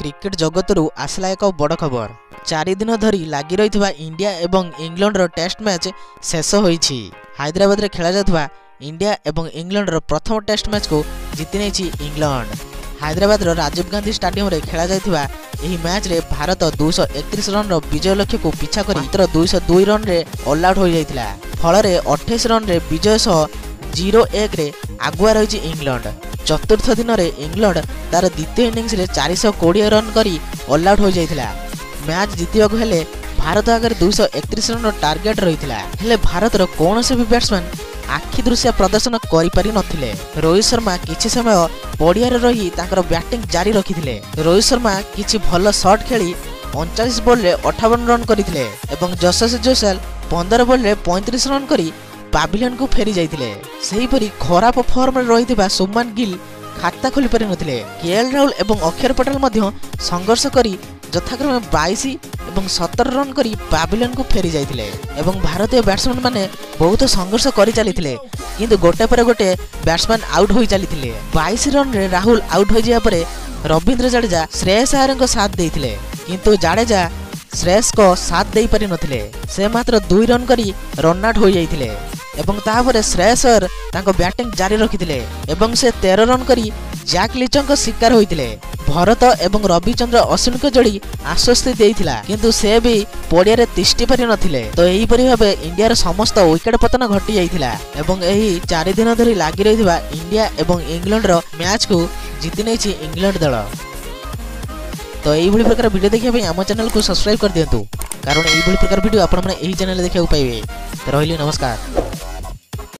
Cricket जगतरू आसला एक बड़ खबर। 4 दिन धरी लगी रही इंडिया एवं इंग्लैंडर टेस्ट मैच शेष होईछि। हैदराबाद रे खेला जाथुवा इंडिया एवं इंग्लैंडर प्रथम टेस्ट मैच को जीति नेछि इंग्लैंड। हैदराबाद राजीव गांधी स्टेडियम रे खेला जायथिबा एही मैच रे भारत 231 रन विजय लक्ष्य को पीछा करी मात्र 202 रन रे ऑल आउट हो जायथिला। फल रे 28 रन रे विजय सह 0-1 रे आगुआ रही इंग्लैंड। चतुर्थ दिन रे इंग्लैंड तार द्वितीय इनिंग्स रे 420 रन करी ऑल आउट हो जायथिला। मैच जीतिबाकु हेले भारत आगे 231 रन टार्गेट रही है। भारत कौन से भी बैट्समैन आखि दृश्य प्रदर्शन करि नथिले। रोहित शर्मा किछि समय पड़िया रही तांकर बैटिंग जारी रखिथिले। रोहित शर्मा किछि भल शॉट खेली 39 बॉल रे 58 रन करथिले एवं जसप्रीत जोसेल 15 बॉल रे 35 रन करी पाविलियन को फेरी जाइथिले। सेही परि खराब फॉर्म रे रहिथिबा शुभमन गिल खाता खोली पारि नथिले। केएल राहुल एवं अक्षर पटेल मध्य संघर्ष करी यथाक्रमे 22 एवं 17 रन करी पाविलियन को फेरी जाइथिले एवं भारतीय बैट्समैन माने बहुत संघर्ष करि चलिथिले, किंतु गोटे पर गोटे बैट्समैन आउट होई चलिथिले। 22 रन रे राहुल आउट हो जिया परे रविंद्र जडेजा श्रेयस अय्यर को साथ देइथिले, किंतु जडेजा श्रेयस को साथ देई पारि नथिले। से मात्र 2 रन करी रन आउट हो जाइथिले एवं तापरे श्रेयस अय्यर तांको बैटिंग जारी रखिथिले एवं से 13 रन करी जैक लीचर को शिकार होइथिले। भरत एवं रविचंद्र अश्विन को जोड़ी आश्वस्ति देइथिला, किंतु से भी पड़िया रे तिष्टि पारि नथिले। तो एही परि भाबे इंडिया समस्त विकेट पतन घटी जाइथिला एवं एही 4 दिन धरि लागि रहिथिबा इंडिया एवं इंग्लैंड रो मैच को जीति नेछि इंग्लैंड दल। तो यही प्रकार वीडियो देखिए आम चैनल को सब्सक्राइब कर दिंतु, कारण यही प्रकार वीडियो आपण मैंने यही चैनल देखा पाइबे। तो रहिली नमस्कार।